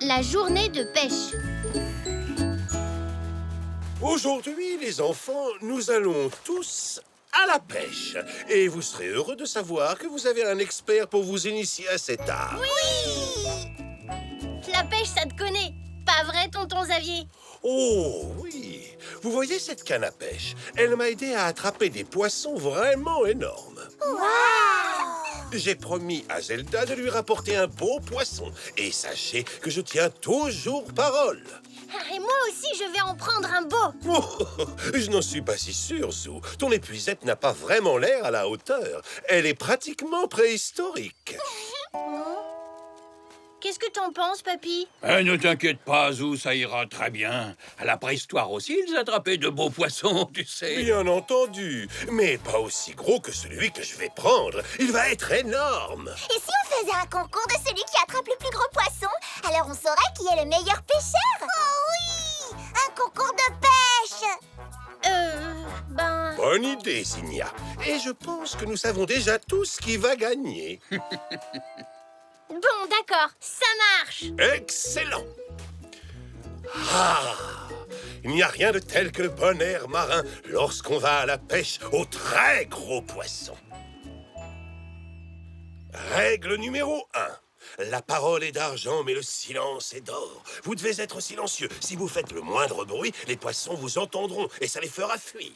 La journée de pêche. Aujourd'hui, les enfants, nous allons tous à la pêche. Et vous serez heureux de savoir que vous avez un expert pour vous initier à cet art. Oui! La pêche, ça te connaît. Pas vrai, tonton Xavier? Oh, oui. Vous voyez cette canne à pêche? Elle m'a aidé à attraper des poissons vraiment énormes. Waouh! J'ai promis à Zelda de lui rapporter un beau poisson. Et sachez que je tiens toujours parole. Et moi aussi, je vais en prendre un beau. Oh, je n'en suis pas si sûr, Zou. Ton épuisette n'a pas vraiment l'air à la hauteur. Elle est pratiquement préhistorique. Qu'est-ce que t'en penses, papy? Ne t'inquiète pas, Zou, ça ira très bien. À la préhistoire aussi, ils attrapaient de beaux poissons, tu sais. Bien entendu, mais pas aussi gros que celui que je vais prendre. Il va être énorme. Et si on faisait un concours de celui qui attrape le plus gros poisson? Alors on saurait qui est le meilleur pêcheur. Oh oui! Un concours de pêche! Bonne idée, Signia. Et je pense que nous savons déjà tous qui va gagner. Bon, d'accord, ça marche. Excellent. Ah! Il n'y a rien de tel que le bon air marin lorsqu'on va à la pêche aux très gros poissons. Règle numéro 1. La parole est d'argent, mais le silence est d'or. Vous devez être silencieux. Si vous faites le moindre bruit, les poissons vous entendront et ça les fera fuir.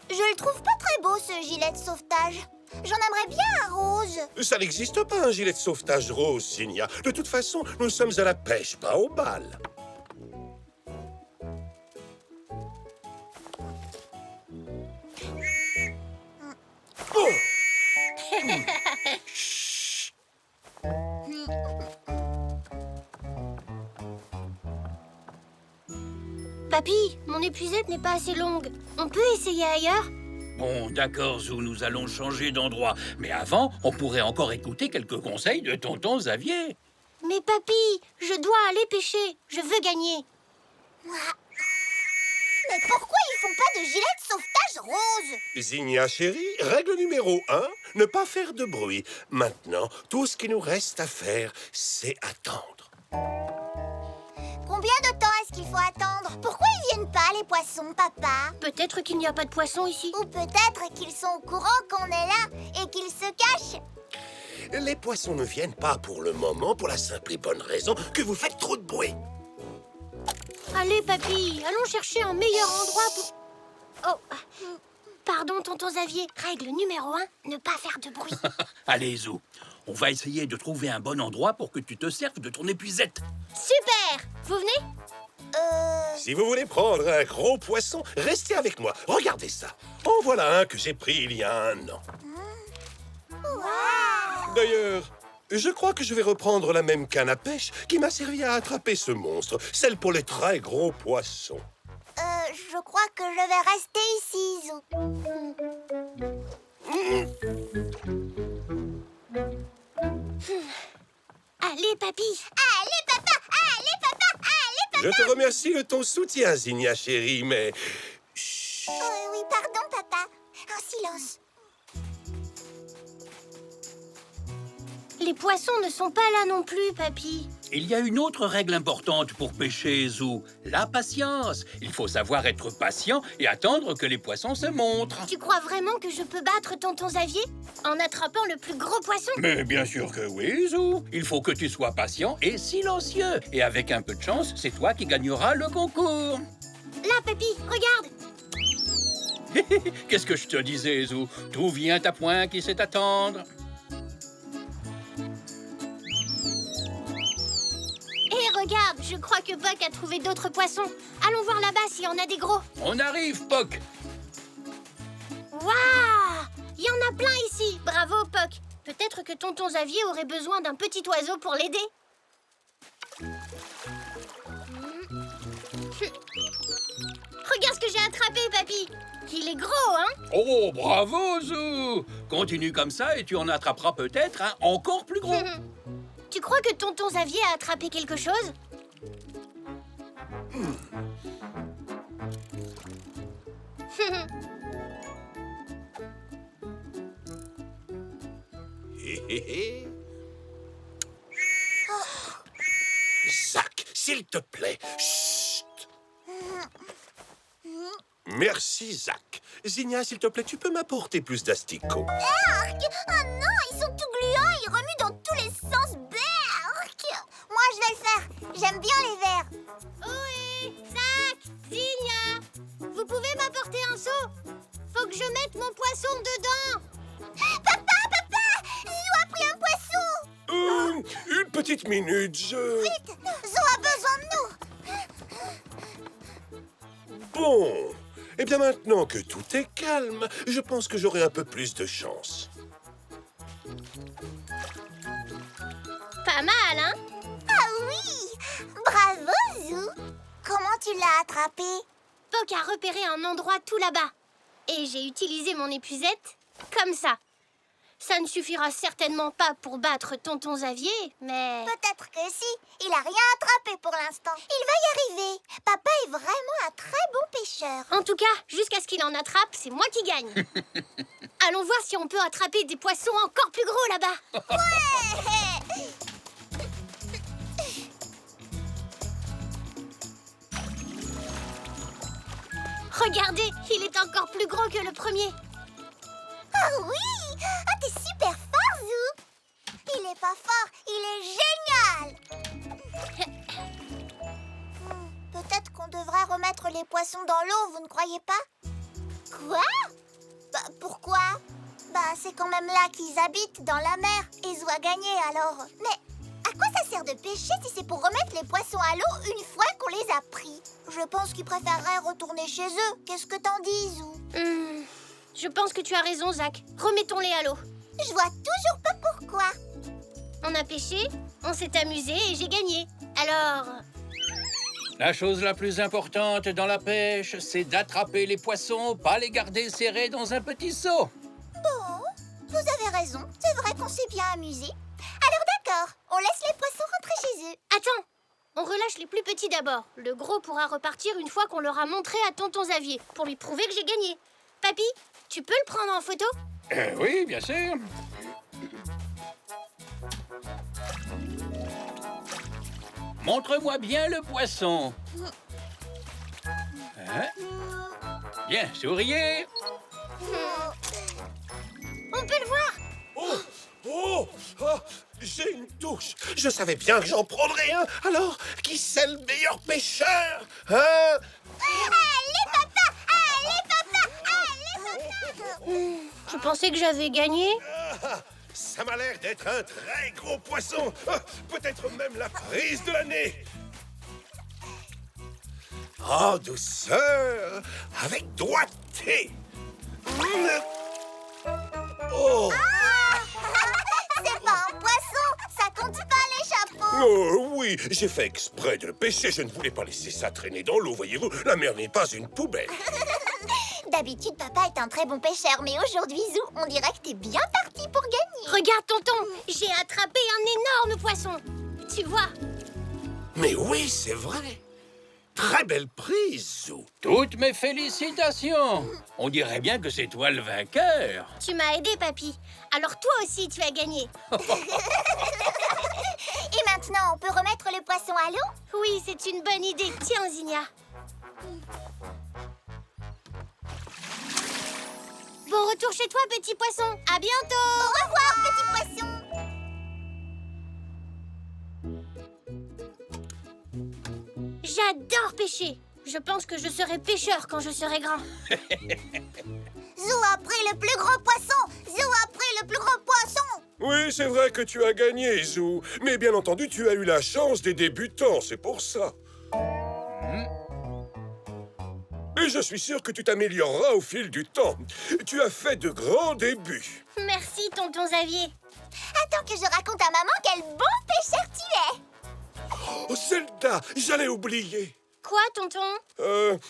Je le trouve pas très beau, ce gilet de sauvetage. J'en aimerais bien un rose. Ça n'existe pas, un gilet de sauvetage rose, Signia. De toute façon, nous sommes à la pêche, pas au bal. Oh! Papy, mon épuisette n'est pas assez longue. On peut essayer ailleurs? Bon, d'accord, Zou, nous allons changer d'endroit. Mais avant, on pourrait encore écouter quelques conseils de tonton Xavier. Mais papy, je dois aller pêcher. Je veux gagner. Mais pourquoi ils font pas de gilet de sauvetage rose? Signia chérie, règle numéro 1, ne pas faire de bruit. Maintenant, tout ce qui nous reste à faire, c'est attendre. Combien de temps est-ce qu'il faut attendre? Pourquoi ils viennent pas, les poissons, papa? Peut-être qu'il n'y a pas de poisson ici. Ou peut-être qu'ils sont au courant qu'on est là et qu'ils se cachent. Les poissons ne viennent pas pour le moment pour la simple et bonne raison que vous faites trop de bruit. Allez, papy, allons chercher un meilleur endroit pour... Oh, pardon, tonton Xavier. Règle numéro 1, ne pas faire de bruit. Allez, Zou, on va essayer de trouver un bon endroit pour que tu te serves de ton épuisette. Super! Vous venez? Si vous voulez prendre un gros poisson, restez avec moi. Regardez ça. En voilà un que j'ai pris il y a 1 an. D'ailleurs, je crois que je vais reprendre la même canne à pêche qui m'a servi à attraper ce monstre, celle pour les très gros poissons. Je crois que je vais rester ici, Zou. Allez, papy. Allez, papa! Allez, papa! Allez, papa! Je te remercie de ton soutien, Signia chérie, mais... Chut. Oui, pardon, papa. Un silence. Les poissons ne sont pas là non plus, papy. Il y a une autre règle importante pour pêcher, Zou, la patience. Il faut savoir être patient et attendre que les poissons se montrent. Tu crois vraiment que je peux battre tonton Xavier en attrapant le plus gros poisson? Mais bien sûr que oui, Zou. Il faut que tu sois patient et silencieux. Et avec un peu de chance, c'est toi qui gagneras le concours. Là, papy, regarde. Qu'est-ce que je te disais, Zou? D'où vient ta pointe qui sait attendre? Et regarde, je crois que Puck a trouvé d'autres poissons. Allons voir là-bas s'il y en a des gros. On arrive, Puck. Waouh! Il y en a plein ici. Bravo, Puck. Peut-être que tonton Xavier aurait besoin d'un petit oiseau pour l'aider. Regarde ce que j'ai attrapé, papy. Il est gros, hein? Oh, bravo, Zou. Continue comme ça et tu en attraperas peut-être un encore plus gros. Tu crois que tonton Xavier a attrapé quelque chose? Zach, s'il te plaît. Chut. Merci, Zach. Zinnia, s'il te plaît, tu peux m'apporter plus d'asticots. Berk! Oh non, ils sont tout gluants, ils remuent dans tous les sens. Berk! Moi, je vais le faire. J'aime bien les vers. Ohé, Zach, Zinnia, vous pouvez m'apporter un seau? Faut que je mette mon poisson dedans. Papa! Zou a pris un poisson! Une petite minute, Vite! Zou a besoin de nous! Bon. Eh bien, maintenant que tout est calme, je pense que j'aurai un peu plus de chance. Pas mal, hein? Ah oui! Bravo, Zou! Comment tu l'as attrapé? Poc a repéré un endroit tout là-bas. Et j'ai utilisé mon épuisette comme ça. Ça ne suffira certainement pas pour battre tonton Xavier, mais... Peut-être que si. Il a rien attrapé pour l'instant. Il va y arriver. Papa est vraiment un très bon pêcheur. En tout cas, jusqu'à ce qu'il en attrape, c'est moi qui gagne. Allons voir si on peut attraper des poissons encore plus gros là-bas. Ouais! Regardez, il est encore plus gros que le premier. Ah oui! Ah, t'es super fort, Zou! Il est pas fort, il est génial! Peut-être qu'on devrait remettre les poissons dans l'eau, vous ne croyez pas? Quoi? Bah, pourquoi? Bah, c'est quand même là qu'ils habitent, dans la mer, et Zou a gagné, alors... Mais à quoi ça sert de pêcher si c'est pour remettre les poissons à l'eau une fois qu'on les a pris? Je pense qu'ils préféreraient retourner chez eux. Qu'est-ce que t'en dis, Zou? Je pense que tu as raison, Zach. Remettons-les à l'eau. Je vois toujours pas pourquoi. On a pêché, on s'est amusé et j'ai gagné. Alors... La chose la plus importante dans la pêche, c'est d'attraper les poissons, pas les garder serrés dans un petit seau. Bon, vous avez raison. C'est vrai qu'on s'est bien amusé. Alors d'accord, on laisse les poissons rentrer chez eux. Attends, on relâche les plus petits d'abord. Le gros pourra repartir une fois qu'on l'aura montré à tonton Xavier, pour lui prouver que j'ai gagné. Papy, tu peux le prendre en photo? Oui, bien sûr. Montre-moi bien le poisson. Hein? Bien, souriez. On peut le voir. Oh, j'ai une touche. Je savais bien que j'en prendrais un. Alors, qui c'est le meilleur pêcheur? Hein? Allez, papa! Allez, papa! Allez, papa! Je pensais que j'avais gagné. Ça m'a l'air d'être un très gros poisson. Peut-être même la prise de l'année. Oh, douceur, avec doigté. Oh. C'est pas un poisson! Ça compte pas les chapeaux! Oh, oui, j'ai fait exprès de le pêcher. Je ne voulais pas laisser ça traîner dans l'eau, voyez-vous. La mer n'est pas une poubelle. D'habitude, papa est un très bon pêcheur, mais aujourd'hui, Zou, on dirait que t'es bien parti pour gagner. Regarde, tonton, j'ai attrapé un énorme poisson. Tu vois? Mais oui, c'est vrai. Très belle prise, Zou. Toutes mes félicitations. On dirait bien que c'est toi le vainqueur. Tu m'as aidé, papy. Alors toi aussi, tu as gagné. Et maintenant, on peut remettre le poisson à l'eau? Oui, c'est une bonne idée. Tiens, Zinnia. Bon retour chez toi, petit poisson. À bientôt. Au revoir, petit poisson! J'adore pêcher. Je pense que je serai pêcheur quand je serai grand. Zou a pris le plus gros poisson! Zou a pris le plus gros poisson! Oui, c'est vrai que tu as gagné, Zou. Mais bien entendu, tu as eu la chance des débutants, c'est pour ça. Et je suis sûr que tu t'amélioreras au fil du temps. Tu as fait de grands débuts. Merci, tonton Xavier. Attends que je raconte à maman quel bon pêcheur tu es! Oh, Zelda, j'allais oublier. Quoi, tonton?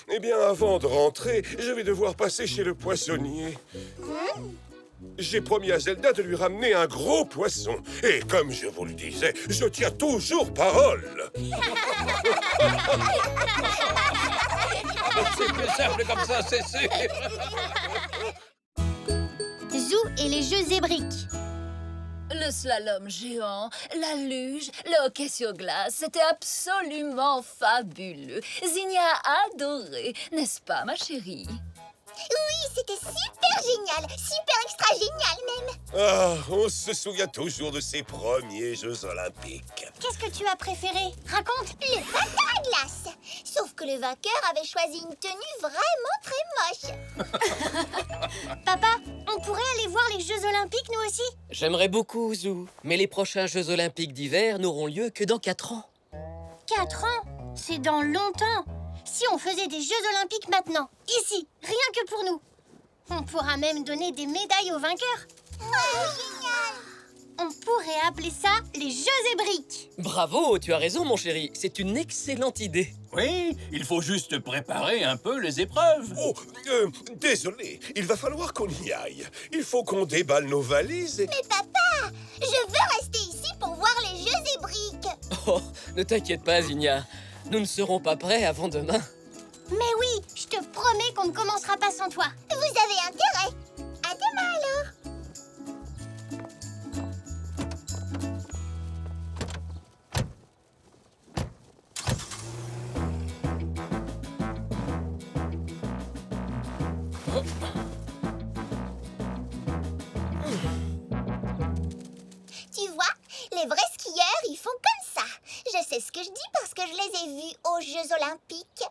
Eh bien, avant de rentrer, je vais devoir passer chez le poissonnier. J'ai promis à Zelda de lui ramener un gros poisson. Et comme je vous le disais, je tiens toujours parole. C'est plus simple comme ça, c'est sûr. Zou et les jeux zébriques. Le slalom géant, la luge, le hockey sur glace, c'était absolument fabuleux. Zinnia a adoré, n'est-ce pas, ma chérie? Oui, c'était super génial, super extra génial même. Ah, on se souvient toujours de ces premiers Jeux Olympiques. Qu'est-ce que tu as préféré? Raconte. Le patin à glace. Sauf que le vainqueur avait choisi une tenue vraiment très moche. Papa, on pourrait aller voir les Jeux Olympiques, nous aussi? J'aimerais beaucoup, Zou. Mais les prochains Jeux Olympiques d'hiver n'auront lieu que dans 4 ans. 4 ans? C'est dans longtemps. Si on faisait des Jeux Olympiques maintenant, ici, rien que pour nous, on pourra même donner des médailles aux vainqueurs. Génial. On pourrait appeler ça les Jeux Zébriques. Bravo, tu as raison, mon chéri. C'est une excellente idée. Oui, il faut juste préparer un peu les épreuves. Oh, désolé, il va falloir qu'on y aille. Il faut qu'on déballe nos valises et... Mais papa, je veux rester ici pour voir les jeux zébriques. Oh, ne t'inquiète pas, Zinnia. Nous ne serons pas prêts avant demain. Mais oui, je te promets qu'on ne commencera pas sans toi. Vous avez intérêt. À demain alors. Tu vois, les vrais skieurs, ils font comme ça. Je sais ce que je dis parce que je les ai vus aux Jeux Olympiques.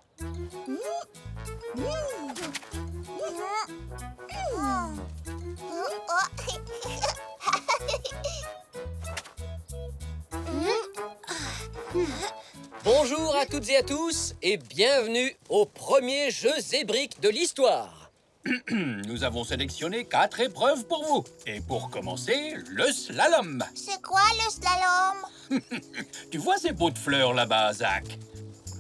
Bonjour à toutes et à tous et bienvenue au premier jeu zébrique de l'histoire. Nous avons sélectionné 4 épreuves pour vous. Et pour commencer, le slalom. C'est quoi le slalom? Tu vois ces pots de fleurs là-bas, Zach?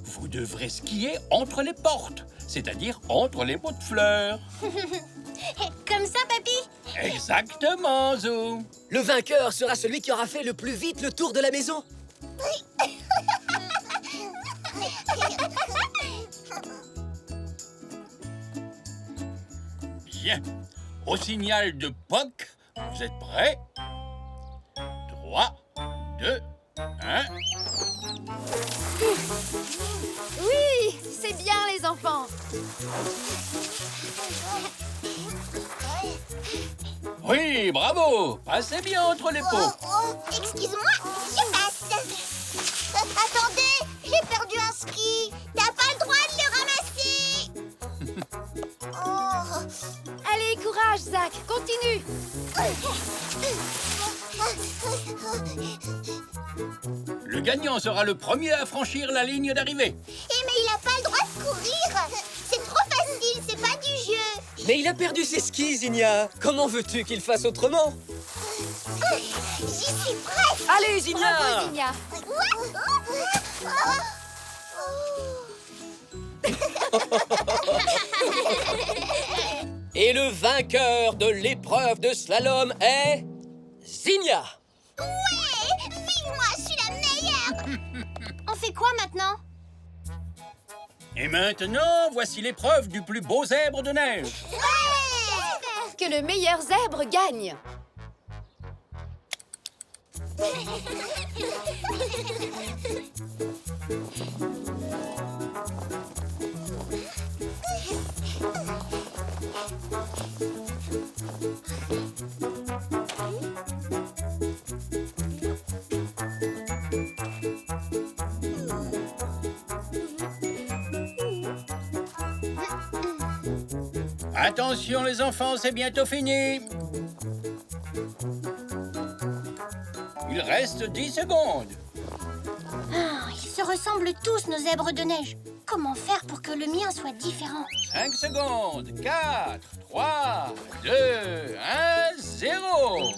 Vous devrez skier entre les portes, c'est-à-dire entre les pots de fleurs. Comme ça, papy? Exactement, Zou. Le vainqueur sera celui qui aura fait le plus vite le tour de la maison. Bien. Au signal de POC, vous êtes prêts? 3, 2, 1... Oui, c'est bien, les enfants. Oui, bravo! Passez bien entre les pots. Excuse-moi, je passe. Attendez, j'ai perdu un ski. T'as pas le droit de le ramasser. Allez, courage, Zach, continue. Le gagnant sera le premier à franchir la ligne d'arrivée. Mais il a pas le droit de courir. C'est trop facile, c'est pas du jeu. Mais il a perdu ses skis, Zinnia. Comment veux-tu qu'il fasse autrement? J'y suis presque. Allez, Zinnia! Bravo, Zinnia. Et le vainqueur de l'épreuve de slalom est... Zinnia! Ouais, vive moi, je suis la meilleure. On fait quoi maintenant? Et maintenant, voici l'épreuve du plus beau zèbre de neige. Que le meilleur zèbre gagne. Attention les enfants, c'est bientôt fini. Il reste 10 secondes. Ah, ils se ressemblent tous, nos zèbres de neige. Comment faire pour que le mien soit différent? 5 secondes. 4, 3, 2, 1, 0.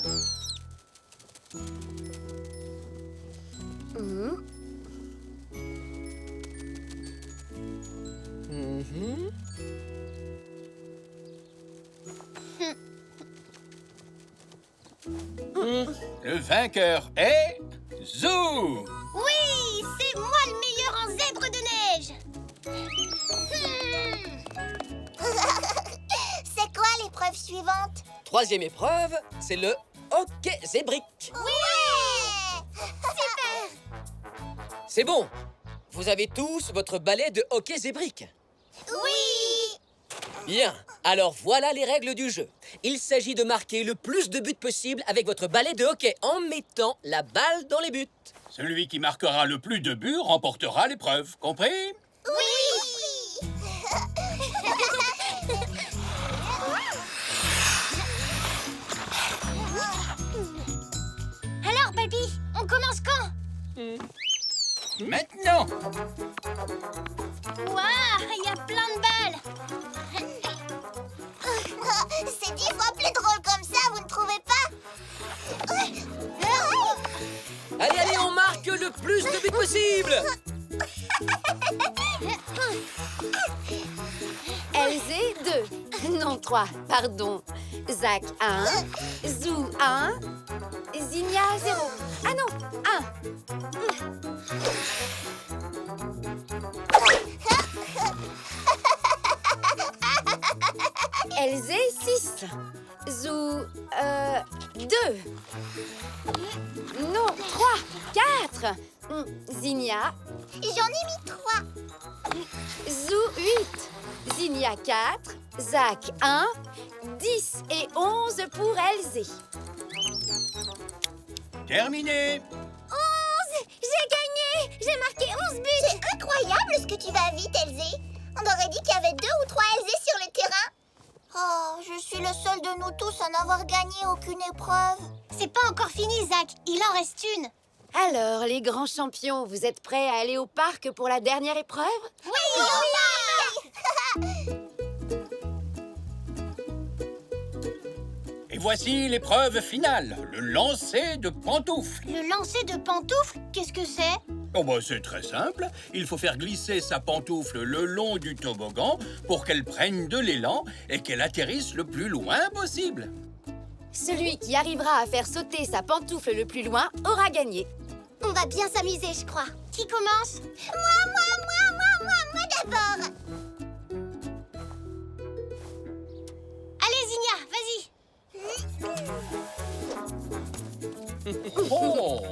Le vainqueur est Zou. Oui, c'est moi le meilleur en zèbre de neige. C'est quoi l'épreuve suivante? Troisième épreuve, c'est le hockey zébrique. Ouais! C'est bon. Vous avez tous votre balai de hockey zébrique. Oui! Bien. Alors voilà les règles du jeu. Il s'agit de marquer le plus de buts possible avec votre balai de hockey en mettant la balle dans les buts. Celui qui marquera le plus de buts remportera l'épreuve, compris? Oui! Alors, papy, on commence quand? Maintenant! Waouh, il y a plein de balles. C'est 10 fois plus drôle comme ça, vous ne trouvez pas? Allez, allez, on marque le plus de buts possible. Elzé 2. Non, 3, pardon. Zach 1. Zou 1. Zinnia 0. Ah non, 1. Elzé 6. Zou 2. Non, 3, 4. Zinnia. J'en ai mis 3. Zou 8. Zinnia 4. Zach 1. 10 et 11 pour Elzé. Terminé! 11! J'ai gagné! J'ai marqué 11 buts! C'est incroyable ce que tu vas vite, Elzé! On aurait dit qu'il y avait 2 ou 3 Elzé sur le terrain. Oh, je suis le seul de nous tous à n'avoir gagné aucune épreuve. C'est pas encore fini, Zach. Il en reste une. Alors, les grands champions, vous êtes prêts à aller au parc pour la dernière épreuve? Oui! Et voici l'épreuve finale, le lancer de pantoufles. Le lancer de pantoufles, qu'est-ce que c'est? Oh bah c'est très simple, il faut faire glisser sa pantoufle le long du toboggan pour qu'elle prenne de l'élan et qu'elle atterrisse le plus loin possible. Celui qui arrivera à faire sauter sa pantoufle le plus loin aura gagné. On va bien s'amuser, je crois. Qui commence? Moi d'abord. Allez, Zinnia, vas-y. Oh!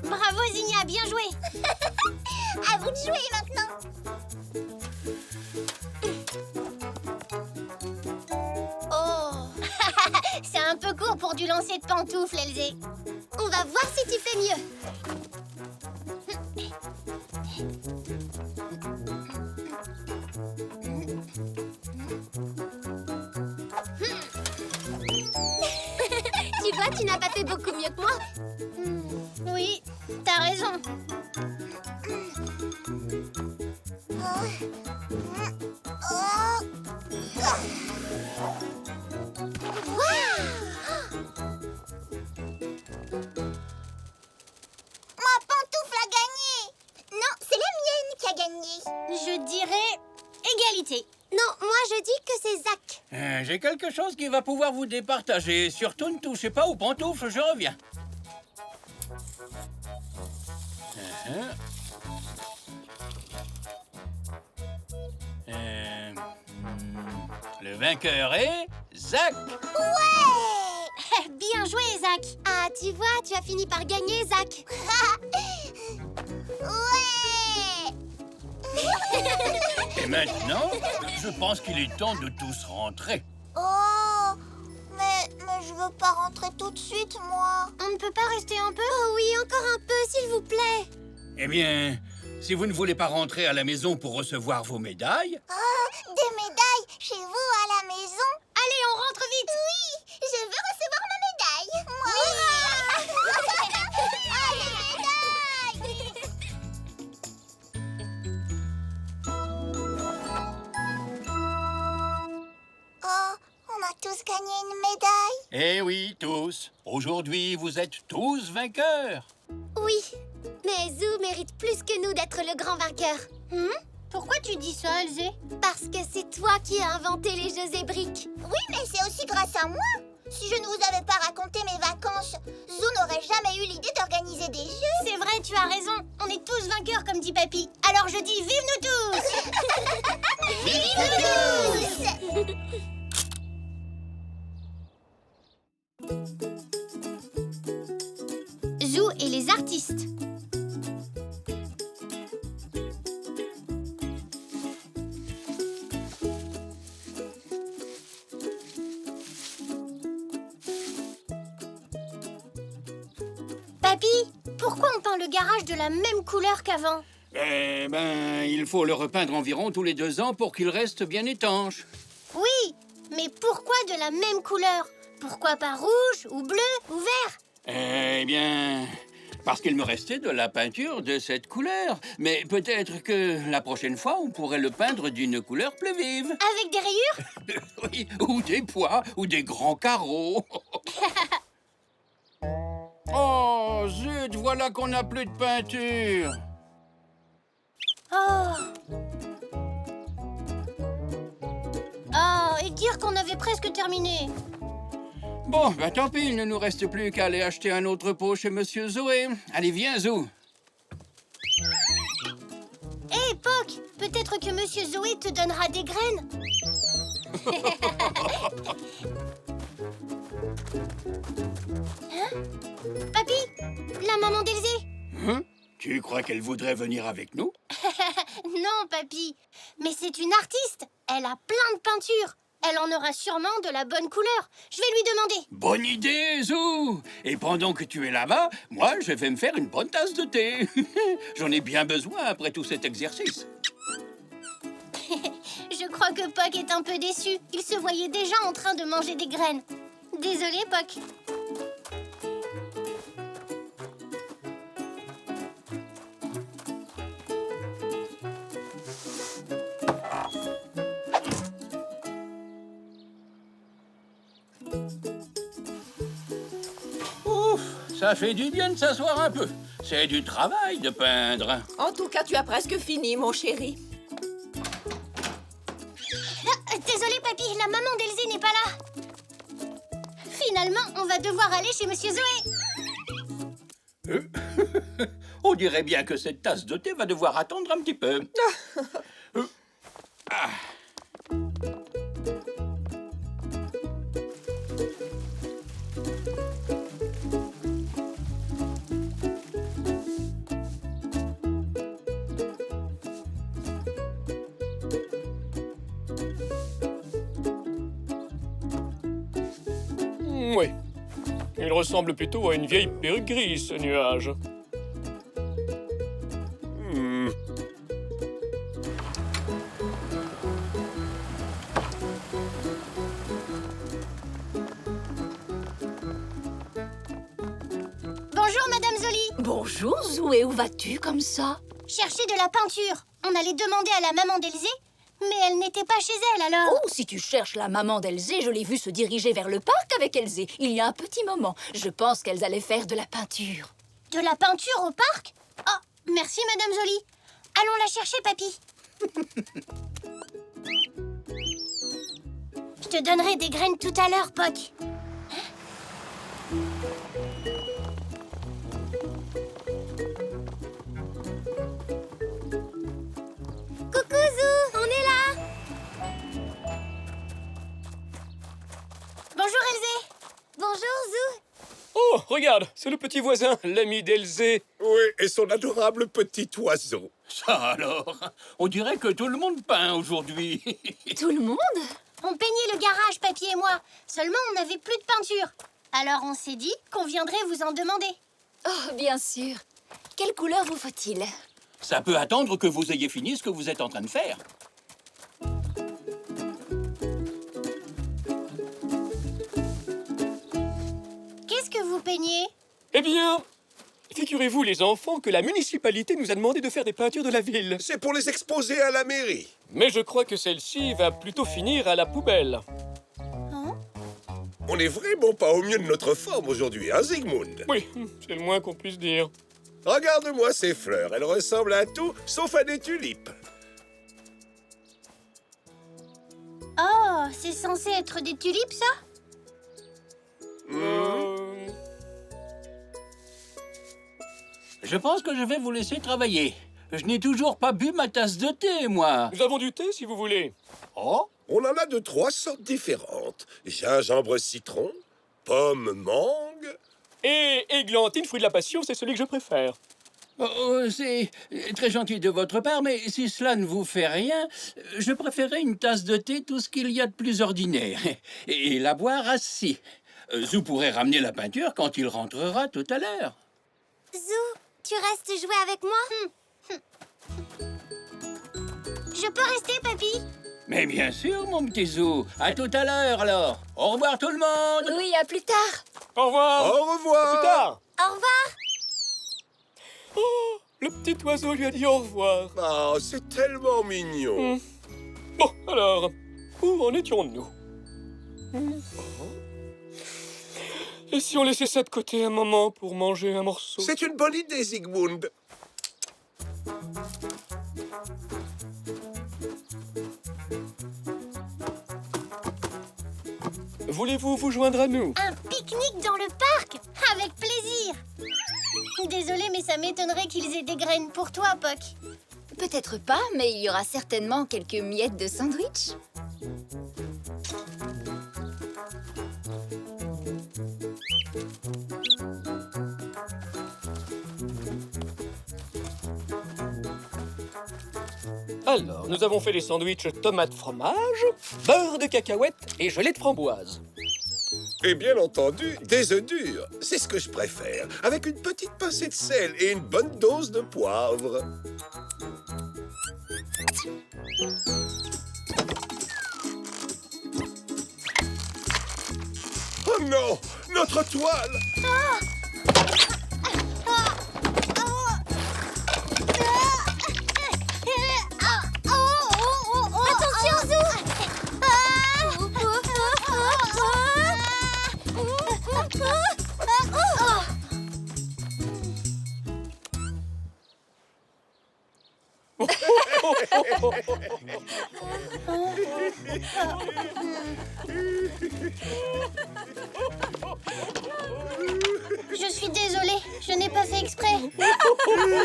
Bravo, Zinnia, bien joué. À vous de jouer maintenant. Oh. C'est un peu court pour du lancer de pantoufles, Elzé. On va voir si tu fais mieux. Tu vois, tu n'as pas fait beaucoup mieux que moi. Oui, t'as raison. Ma pantoufle a gagné. Non, c'est la mienne qui a gagné. Je dirais égalité. Non, moi je dis que c'est Zach. J'ai quelque chose qui va pouvoir vous départager. Surtout ne touchez pas aux pantoufles, je reviens. Le vainqueur est Zach. Ouais. Bien joué, Zach. Ah, tu vois, tu as fini par gagner, Zach. Ouais. Et maintenant, je pense qu'il est temps de tous rentrer. Oh, mais je veux pas rentrer tout de suite, moi. On ne peut pas rester un peu? Oh oui, encore un peu, s'il vous plaît. Eh bien, si vous ne voulez pas rentrer à la maison pour recevoir vos médailles, Oh, des médailles chez vous à la maison? Allez, on rentre vite. Oui, je veux recevoir ma médaille. Moi. Ah, les médailles. Oh, on a tous gagné une médaille. eh oui, tous. Aujourd'hui, vous êtes tous vainqueurs. Oui, mais Zou mérite plus que nous d'être le grand vainqueur. Pourquoi tu dis ça, Elzé? Parce que c'est toi qui as inventé les jeux zébriques. Oui, mais c'est aussi grâce à moi. Si je ne vous avais pas raconté mes vacances, Zou n'aurait jamais eu l'idée d'organiser des jeux. C'est vrai, tu as raison. On est tous vainqueurs, comme dit Papy. Alors je dis vive nous tous! Vive nous tous! Papy, pourquoi on peint le garage de la même couleur qu'avant? Eh ben, il faut le repeindre environ tous les 2 ans pour qu'il reste bien étanche. Oui, mais pourquoi de la même couleur? Pourquoi pas rouge, ou bleu, ou vert? Eh bien, parce qu'il me restait de la peinture de cette couleur. Mais peut-être que la prochaine fois, on pourrait le peindre d'une couleur plus vive. Avec des rayures? Oui, ou des pois, ou des grands carreaux. Oh, zut, voilà qu'on n'a plus de peinture. Oh. Oh, et dire qu'on avait presque terminé. Bon, ben tant pis, il ne nous reste plus qu'à aller acheter un autre pot chez Monsieur Zoé. Allez, viens, Zou. Hé, Poc, peut-être que Monsieur Zoé te donnera des graines. Hein? Papy, la maman d'Elzé. Hein? Tu crois qu'elle voudrait venir avec nous? Non, papy, mais c'est une artiste. Elle a plein de peintures. Elle en aura sûrement de la bonne couleur. Je vais lui demander. Bonne idée, Zou. Et pendant que tu es là-bas, moi, je vais me faire une bonne tasse de thé. J'en ai bien besoin après tout cet exercice. Je crois que Poc est un peu déçu. Il se voyait déjà en train de manger des graines. Désolé, Poc. Ouf, ça fait du bien de s'asseoir un peu. C'est du travail de peindre. En tout cas, tu as presque fini, mon chéri. Désolé, papy, la maman d'Elzé n'est pas là. Finalement, on va devoir aller chez Monsieur Zoé. On dirait bien que cette tasse de thé va devoir attendre un petit peu. Ah. Oui. Il ressemble plutôt à une vieille perruque grise, ce nuage. Bonjour, Madame Zoli. Bonjour, Zoé, où vas-tu comme ça? Chercher de la peinture. On allait demander à la maman d'Elzé, mais elle n'était pas chez elle, alors... Oh, si tu cherches la maman d'Elzé, je l'ai vue se diriger vers le parc avec Elzé. Il y a un petit moment. Je pense qu'elles allaient faire de la peinture. De la peinture au parc? Oh, merci, Madame Zoli. Allons la chercher, papy. Je te donnerai des graines tout à l'heure, Poc. Coucou, Zou, on est là. Bonjour, Elzé. Bonjour, Zou. Oh, regarde, c'est le petit voisin, l'ami d'Elzé. Oui, et son adorable petit oiseau. Ça alors, on dirait que tout le monde peint aujourd'hui. Tout le monde? On peignait le garage, papy et moi. Seulement, on n'avait plus de peinture. Alors, on s'est dit qu'on viendrait vous en demander. Oh, bien sûr. Quelle couleur vous faut-il? Ça peut attendre que vous ayez fini ce que vous êtes en train de faire. Qu'est-ce que vous peignez? Eh bien, figurez-vous, les enfants, que la municipalité nous a demandé de faire des peintures de la ville. C'est pour les exposer à la mairie. Mais je crois que celle-ci va plutôt finir à la poubelle. On n'est vraiment pas au mieux de notre forme aujourd'hui, hein, Zygmunt? Oui, c'est le moins qu'on puisse dire. Regarde-moi ces fleurs, elles ressemblent à tout, sauf à des tulipes. Oh, c'est censé être des tulipes, ça? Je pense que je vais vous laisser travailler. Je n'ai toujours pas bu ma tasse de thé, moi. Nous avons du thé, si vous voulez. Oh, On en a de 3 sortes différentes. Gingembre citron, pomme mangue. Et églantine, fruit de la passion, c'est celui que je préfère. c'est très gentil de votre part, mais si cela ne vous fait rien, je préférais une tasse de thé tout ce qu'il y a de plus ordinaire. Et la boire assis. Zou pourrait ramener la peinture quand il rentrera tout à l'heure. Zou, tu restes jouer avec moi? Je peux rester, papy? Mais bien sûr, mon petit Zou. À tout à l'heure, alors. Au revoir, tout le monde. Oui, à plus tard. Au revoir. Au revoir. À plus tard. Au revoir. Oh, le petit oiseau lui a dit au revoir. Ah, c'est tellement mignon. Bon, alors, où en étions-nous? Et si on laissait ça de côté un moment pour manger un morceau? C'est une bonne idée, Zygmunt. Voulez-vous vous joindre à nous? Un pique-nique dans le parc? Avec plaisir! Désolée, mais ça m'étonnerait qu'ils aient des graines pour toi, Poc. Peut-être pas, mais il y aura certainement quelques miettes de sandwich. Alors, nous avons fait les sandwichs tomate fromage, beurre de cacahuète et gelée de framboise. Et bien entendu, des œufs durs. C'est ce que je préfère, avec une petite pincée de sel et une bonne dose de poivre. Oh non! Notre toile! Attention, Zou! Je suis désolée, je n'ai pas fait exprès.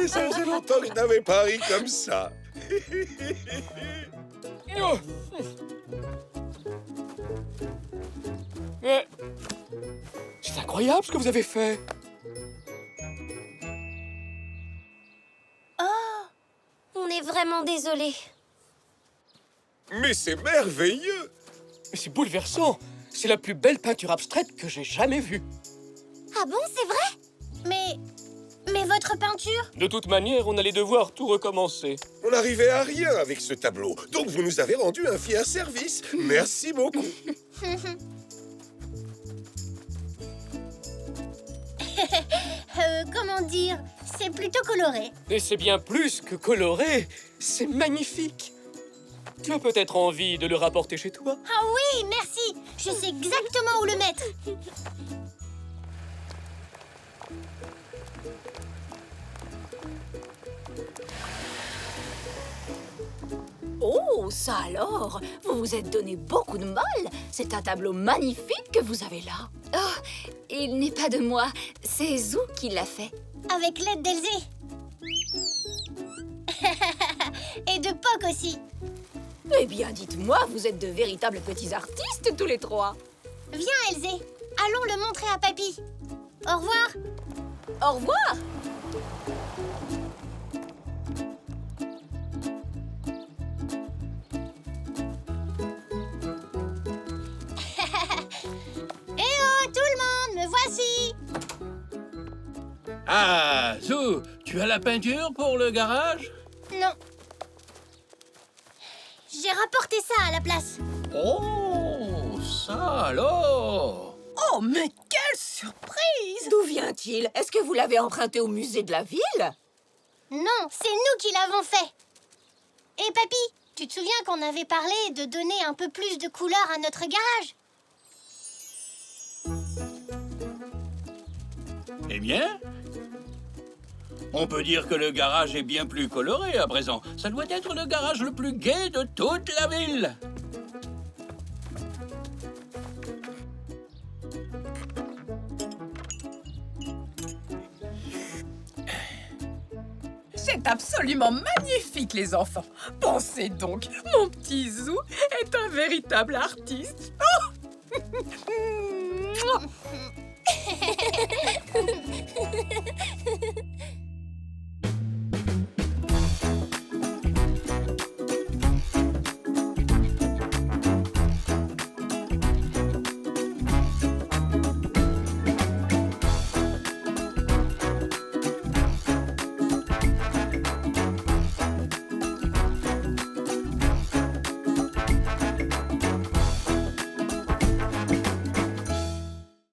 Ça faisait longtemps que je n'avais pas ri comme ça. Oh. Mais c'est incroyable ce que vous avez fait. On est vraiment désolé. Mais c'est merveilleux! Mais c'est bouleversant. C'est la plus belle peinture abstraite que j'ai jamais vue. Ah bon, c'est vrai? Mais votre peinture? De toute manière, on allait devoir tout recommencer. On n'arrivait à rien avec ce tableau, donc vous nous avez rendu un fier service. Merci beaucoup. Comment dire? C'est plutôt coloré. Et c'est bien plus que coloré. C'est magnifique. Tu as peut-être envie de le rapporter chez toi? Ah oui, merci! Je sais exactement où le mettre. Oh, ça alors! Vous vous êtes donné beaucoup de mal. C'est un tableau magnifique que vous avez là. Oh, il n'est pas de moi. C'est Zou qui l'a fait. Avec l'aide d'Elzé. Et de Poc aussi. Eh bien, dites-moi, vous êtes de véritables petits artistes tous les trois. Viens, Elzé. Allons le montrer à Papy. Au revoir. Au revoir! Eh oh, tout le monde, me voici. Ah, Zou, tu as la peinture pour le garage? Non. J'ai rapporté ça à la place. Oh, ça alors! Oh, mais quelle surprise! D'où vient-il? Est-ce que vous l'avez emprunté au musée de la ville? Non, c'est nous qui l'avons fait. Et Papy, tu te souviens qu'on avait parlé de donner un peu plus de couleur à notre garage? Eh bien, on peut dire que le garage est bien plus coloré à présent. Ça doit être le garage le plus gai de toute la ville. C'est absolument magnifique, les enfants. Pensez donc, mon petit Zou est un véritable artiste. Oh